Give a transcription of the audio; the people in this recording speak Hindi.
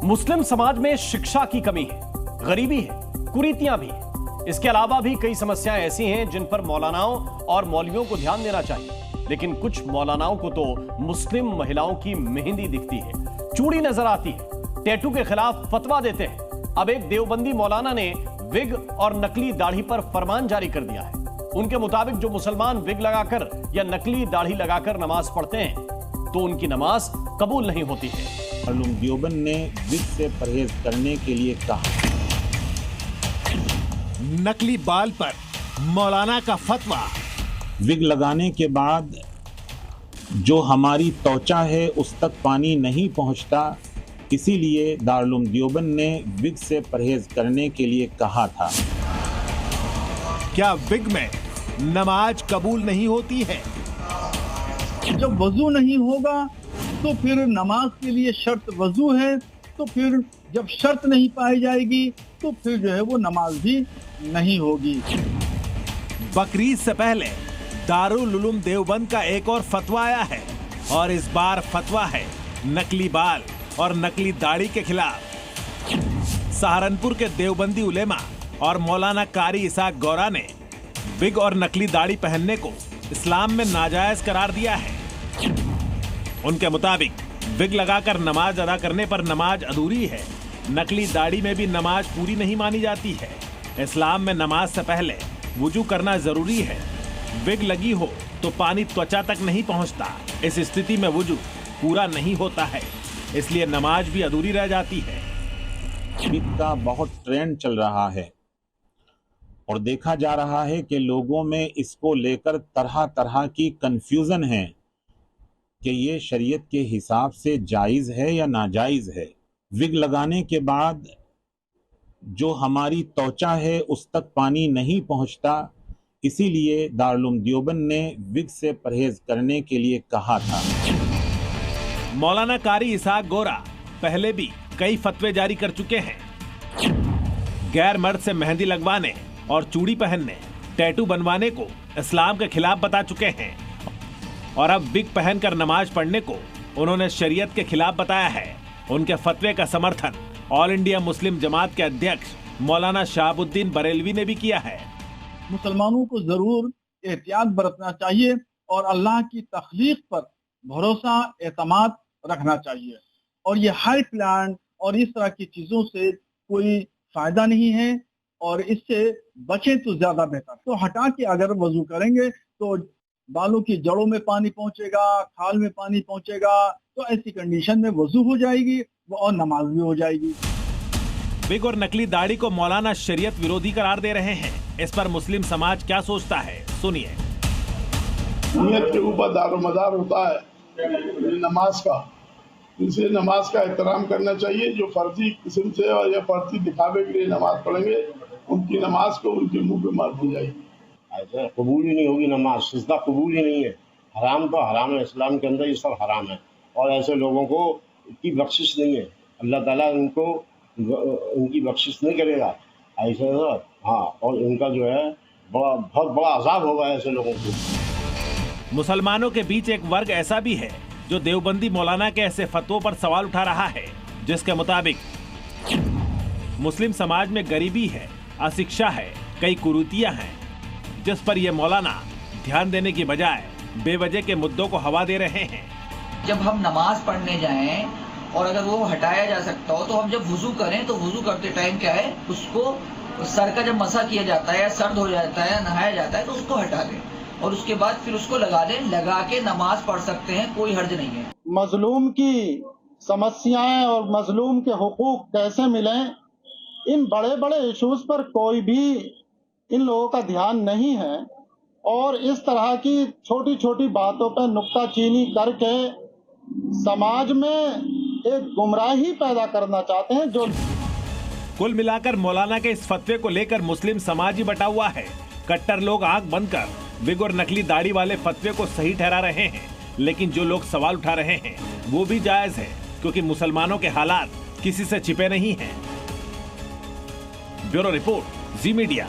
मुस्लिम समाज में शिक्षा की कमी है, गरीबी है, कुरीतियां भी हैं। इसके अलावा भी कई समस्याएं ऐसी हैं जिन पर मौलानाओं और मौलवियों को ध्यान देना चाहिए। लेकिन कुछ मौलानाओं को तो मुस्लिम महिलाओं की मेहंदी दिखती है, चूड़ी नजर आती है, टैटू के खिलाफ फतवा देते हैं। अब एक देवबंदी मौलाना ने विग और नकली दाढ़ी पर फरमान जारी कर दिया है। उनके मुताबिक जो मुसलमान विग लगाकर या नकली दाढ़ी लगाकर नमाज पढ़ते हैं तो उनकी नमाज कबूल नहीं होती है। दारुल देवबंद ने विग से परहेज करने के लिए कहा। नकली बाल पर मौलाना का फतवा। विग लगाने के बाद जो हमारी त्वचा है उस तक पानी नहीं पहुंचता, इसीलिए दारुल देवबंद ने विग से परहेज करने के लिए कहा था। क्या विग में नमाज कबूल नहीं होती है? जब वजू नहीं होगा तो फिर नमाज के लिए शर्त वजू है, तो फिर जब शर्त नहीं पाई जाएगी तो फिर जो है वो नमाज भी नहीं होगी। बकरीद से पहले दारुल उलूम देवबंद का एक और फतवा आया है और इस बार फतवा है नकली बाल और नकली दाढ़ी के खिलाफ। सहारनपुर के देवबंदी उलेमा और मौलाना कारी इसाक गौरा ने विग और नकली दाढ़ी पहनने को इस्लाम में नाजायज करार दिया है। उनके मुताबिक विग लगाकर नमाज अदा करने पर नमाज अधूरी है। नकली दाढ़ी में भी नमाज पूरी नहीं मानी जाती है। इस्लाम में नमाज से पहले वुजू करना जरूरी है। विग लगी हो तो पानी त्वचा तक नहीं पहुंचता। इस स्थिति में वुजू पूरा नहीं होता है, इसलिए नमाज भी अधूरी रह जाती है। विग का बहुत ट्रेंड चल रहा है और देखा जा रहा है कि लोगों में इसको लेकर तरह तरह की कंफ्यूजन है कि ये शरीयत के हिसाब से जायज़ है या नाजायज़ है। विग लगाने के बाद जो हमारी त्वचा है उस तक पानी नहीं पहुंचता, इसीलिए दारुल देवबंद ने विग से परहेज करने के लिए कहा था। मौलाना कारी इसाक गोरा पहले भी कई फतवे जारी कर चुके हैं। गैर मर्द से मेहंदी लगवाने और चूड़ी पहनने, टैटू बनवाने को इस्लाम के खिलाफ बता चुके हैं और अब विग पहनकर नमाज पढ़ने को उन्होंने शरीयत के खिलाफ बताया है। उनके फतवे का समर्थन ऑल इंडिया मुस्लिम जमात के अध्यक्ष मौलाना शहाबुद्दीन बरेलवी ने भी किया है। मुसलमानों को जरूर एहतियात बरतना चाहिए और अल्लाह की तख्लीक पर भरोसा एतमाद रखना चाहिए। और ये हाई प्लान और इस तरह की चीजों से कोई फायदा नहीं है और इससे बचे तो ज्यादा बेहतर। तो हटा के अगर वजू करेंगे तो बालों की जड़ों में पानी पहुंचेगा, खाल में पानी पहुंचेगा, तो ऐसी कंडीशन में वजू हो जाएगी और नमाज भी हो जाएगी। विग और नकली दाढ़ी को मौलाना शरीयत विरोधी करार दे रहे हैं। इस पर मुस्लिम समाज क्या सोचता है, सुनिए। नियत के ऊपर दारोमदार होता है नमाज का, इसे नमाज का एहतराम करना चाहिए। जो फर्जी किस्म से और या फर्जी दिखावे के लिए नमाज पढ़ेंगे उनकी नमाज को उनके मुंह पे मार दी जाएगी। ऐसे कबूल ही नहीं होगी नमाज, सिजदा कबूल ही नहीं है। हराम तो हराम है, इस्लाम के अंदर ये सब हराम है और ऐसे लोगों को की बख्शिश नहीं है। अल्लाह ताला उनकी बख्शिश नहीं करेगा ऐसे। हाँ, और उनका जो है बहुत बड़ा अजाब होगा ऐसे लोगों को। मुसलमानों के बीच एक वर्ग ऐसा भी है जो देवबंदी मौलाना के ऐसे फतवों पर सवाल उठा रहा है, जिसके मुताबिक मुस्लिम समाज में गरीबी है, अशिक्षा है, कई कुरीतियां हैं, जिस पर ये मौलाना ध्यान देने की बजाय बेवजह के मुद्दों को हवा दे रहे हैं। जब हम नमाज पढ़ने जाएं और अगर वो हटाया जा सकता हो तो हम जब वुजू करें तो वुजू करते टाइम क्या है, उसको सर का जब मसा किया जाता है या सर्द हो जाता है, नहाया जाता है तो उसको हटा दें और उसके बाद फिर उसको लगा दें। लगा के नमाज पढ़ सकते हैं, कोई हर्ज नहीं है। मजलूम की समस्याएं और मजलूम के हुकूक कैसे मिलें, इन बड़े बड़े इश्यूज पर कोई भी इन लोगों का ध्यान नहीं है और इस तरह की छोटी छोटी बातों पर नुक्ताचीनी करके समाज में एक गुमराही पैदा करना चाहते हैं। जो कुल मिलाकर मौलाना के इस फतवे को लेकर मुस्लिम समाज ही बटा हुआ है। कट्टर लोग आंख बंद कर विग और नकली दाढ़ी वाले फतवे को सही ठहरा रहे हैं, लेकिन जो लोग सवाल उठा रहे हैं वो भी जायज है, क्योंकि मुसलमानों के हालात किसी से छिपे नहीं हैं। ब्यूरो रिपोर्ट, जी मीडिया।